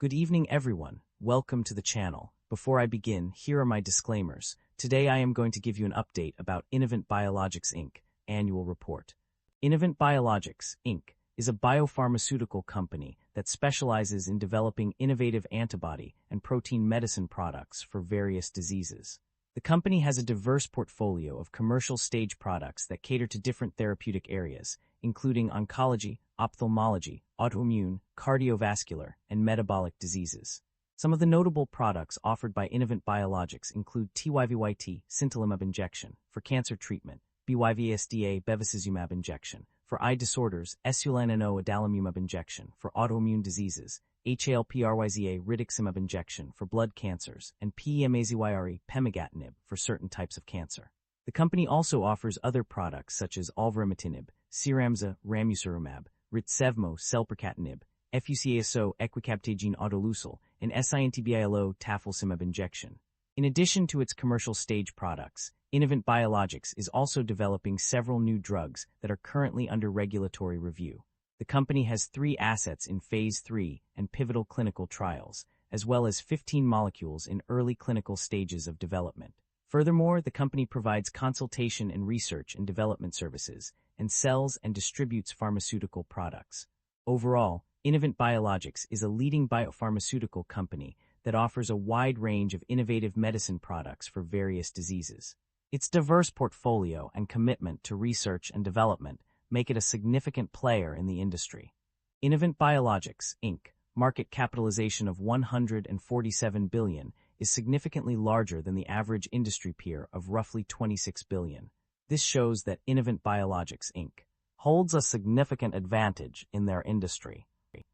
Good evening, everyone. Welcome to the channel. Before I begin, here are my disclaimers. Today I am going to give you an update about INNOVENT Biologics Inc. Annual Report. INNOVENT Biologics Inc. is a biopharmaceutical company that specializes in developing innovative antibody and protein medicine products for various diseases. The company has a diverse portfolio of commercial stage products that cater to different therapeutic areas, including oncology, ophthalmology, autoimmune, cardiovascular, and metabolic diseases. Some of the notable products offered by INNOVENT Biologics include TYVYT sintilimab injection for cancer treatment, BYVSDA bevacizumab injection for eye disorders, SULNNO adalimumab injection for autoimmune diseases, HALPRYZA rituximab injection for blood cancers, and PEMAZYRE pemigatinib for certain types of cancer. The company also offers other products such as olverembatinib, Cyramza ramucirumab, Ritsevmo selpercatinib, FUCASO equicabtagene autoleucel, and SINTBILO tafilsimab injection. In addition to its commercial stage products, INNOVENT Biologics is also developing several new drugs that are currently under regulatory review. The company has 3 assets in Phase 3 and pivotal clinical trials, as well as 15 molecules in early clinical stages of development. Furthermore, the company provides consultation and research and development services, and sells and distributes pharmaceutical products. Overall, INNOVENT Biologics is a leading biopharmaceutical company that offers a wide range of innovative medicine products for various diseases. Its diverse portfolio and commitment to research and development make it a significant player in the industry. INNOVENT Biologics, Inc., market capitalization of $147 billion, is significantly larger than the average industry peer of roughly $26 billion. This shows that INNOVENT Biologics, Inc. holds a significant advantage in their industry.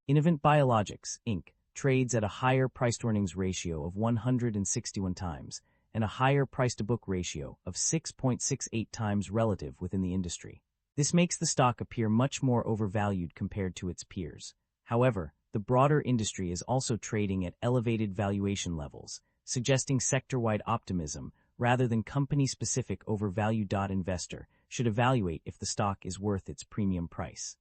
INNOVENT Biologics, Inc. trades at a higher price-to-earnings ratio of 161 times and a higher price-to-book ratio of 6.68 times relative within the industry. This makes the stock appear much more overvalued compared to its peers. However, the broader industry is also trading at elevated valuation levels, suggesting sector-wide optimism rather than company-specific overvalue. Investor should evaluate if the stock is worth its premium price.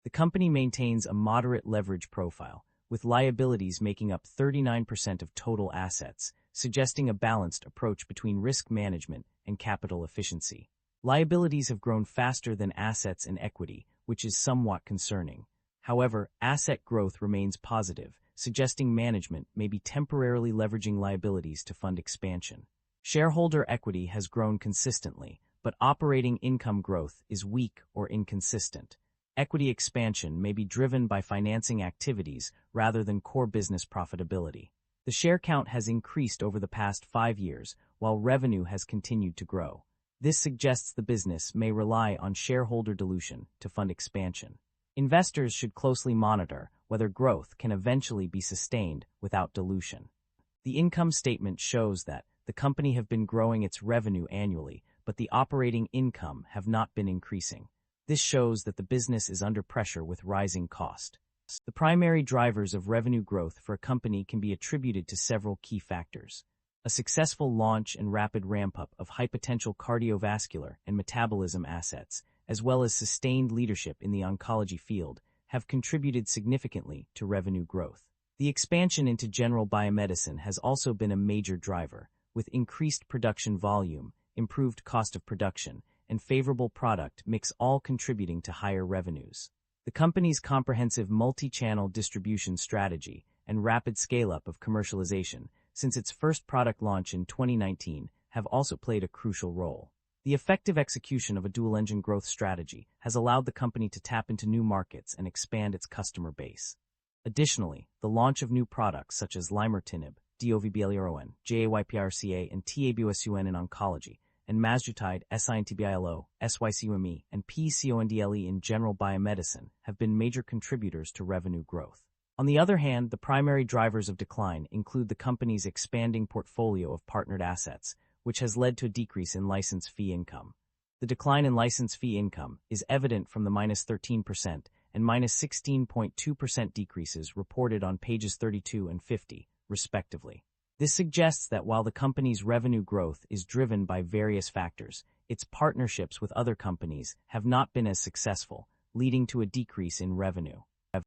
The company maintains a moderate leverage profile, with liabilities making up 39% of total assets, suggesting a balanced approach between risk management and capital efficiency. Liabilities have grown faster than assets and equity, which is somewhat concerning. However, asset growth remains positive, suggesting management may be temporarily leveraging liabilities to fund expansion. Shareholder equity has grown consistently, but operating income growth is weak or inconsistent. Equity expansion may be driven by financing activities rather than core business profitability. The share count has increased over the past 5 years, while revenue has continued to grow. This suggests the business may rely on shareholder dilution to fund expansion. Investors should closely monitor whether growth can eventually be sustained without dilution. The income statement shows that the company have been growing its revenue annually, but the operating income have not been increasing. This shows that the business is under pressure with rising cost. The primary drivers of revenue growth for a company can be attributed to several key factors. A successful launch and rapid ramp-up of high-potential cardiovascular and metabolism assets, as well as sustained leadership in the oncology field, have contributed significantly to revenue growth. The expansion into general biomedicine has also been a major driver, with increased production volume, improved cost of production, and favorable product mix all contributing to higher revenues. The company's comprehensive multi-channel distribution strategy and rapid scale-up of commercialization since its first product launch in 2019 have also played a crucial role. The effective execution of a dual-engine growth strategy has allowed the company to tap into new markets and expand its customer base. Additionally, the launch of new products such as limertinib, DOVBLERON, JAYPRCA, and TABUSUN in oncology, and mazdutide, SINTBILO, SYCUME, and PCONDLE in general biomedicine have been major contributors to revenue growth. On the other hand, the primary drivers of decline include the company's expanding portfolio of partnered assets, which has led to a decrease in license fee income. The decline in license fee income is evident from the -13% and -16.2% decreases reported on pages 32 and 50, respectively. This suggests that while the company's revenue growth is driven by various factors, its partnerships with other companies have not been as successful, leading to a decrease in revenue.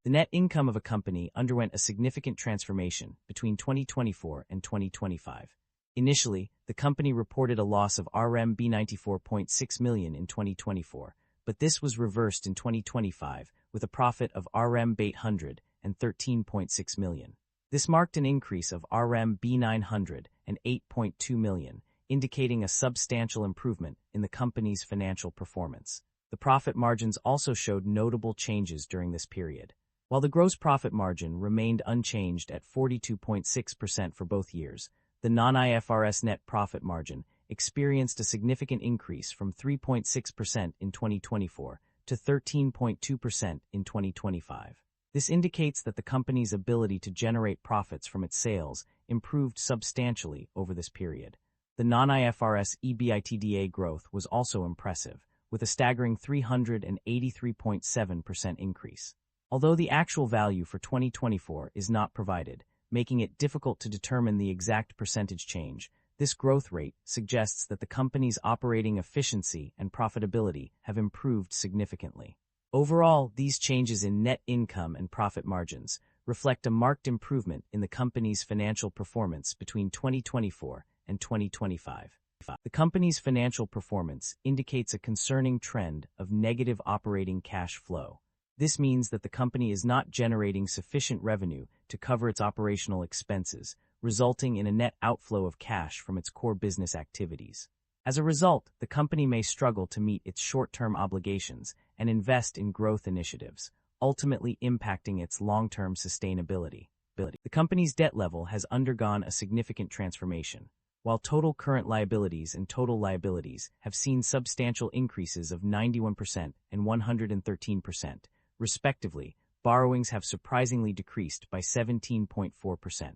The net income of a company underwent a significant transformation between 2024 and 2025. Initially, the company reported a loss of RMB 94.6 million in 2024, but this was reversed in 2025 with a profit of RMB 813.6 million. This marked an increase of RMB 908.2 million, indicating a substantial improvement in the company's financial performance. The profit margins also showed notable changes during this period. While the gross profit margin remained unchanged at 42.6% for both years, the non-IFRS net profit margin experienced a significant increase from 3.6% in 2024 to 13.2% in 2025. This indicates that the company's ability to generate profits from its sales improved substantially over this period. The non-IFRS EBITDA growth was also impressive, with a staggering 383.7% increase. Although the actual value for 2024 is not provided, making it difficult to determine the exact percentage change, this growth rate suggests that the company's operating efficiency and profitability have improved significantly. Overall, these changes in net income and profit margins reflect a marked improvement in the company's financial performance between 2024 and 2025. The company's financial performance indicates a concerning trend of negative operating cash flow. This means that the company is not generating sufficient revenue to cover its operational expenses, resulting in a net outflow of cash from its core business activities. As a result, the company may struggle to meet its short-term obligations and invest in growth initiatives, ultimately impacting its long-term sustainability. The company's debt level has undergone a significant transformation. While total current liabilities and total liabilities have seen substantial increases of 91% and 113%, respectively, borrowings have surprisingly decreased by 17.4%.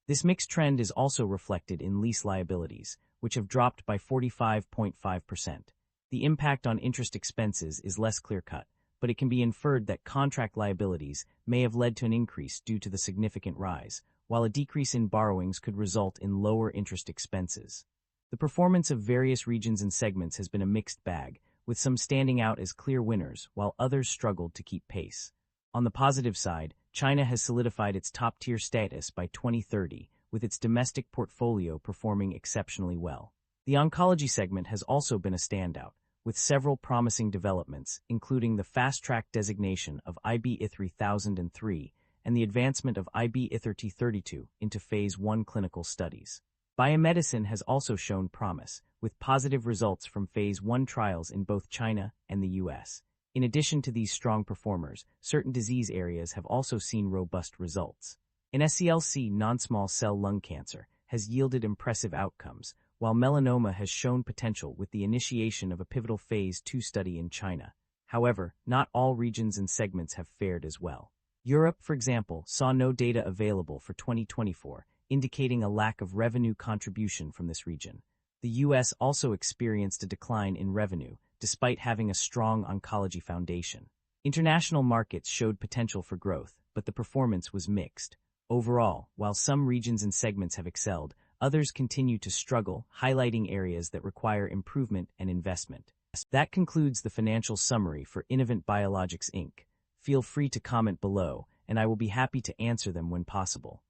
This mixed trend is also reflected in lease liabilities, which have dropped by 45.5%. The impact on interest expenses is less clear-cut, but it can be inferred that contract liabilities may have led to an increase due to the significant rise, while a decrease in borrowings could result in lower interest expenses. The performance of various regions and segments has been a mixed bag, with some standing out as clear winners while others struggled to keep pace. On the positive side, China has solidified its top-tier status by 2030, with its domestic portfolio performing exceptionally well. The oncology segment has also been a standout, with several promising developments, including the fast-track designation of IB-3003 and the advancement of IB-3032 into Phase 1 clinical studies. Biomedicine has also shown promise, with positive results from Phase 1 trials in both China and the US. In addition to these strong performers, certain disease areas have also seen robust results. In SCLC, non-small cell lung cancer has yielded impressive outcomes, while melanoma has shown potential with the initiation of a pivotal Phase 2 study in China. However, not all regions and segments have fared as well. Europe, for example, saw no data available for 2024, indicating a lack of revenue contribution from this region. The US also experienced a decline in revenue, despite having a strong oncology foundation. International markets showed potential for growth, but the performance was mixed. Overall, while some regions and segments have excelled, others continue to struggle, highlighting areas that require improvement and investment. That concludes the financial summary for INNOVENT Biologics Inc. Feel free to comment below, and I will be happy to answer them when possible.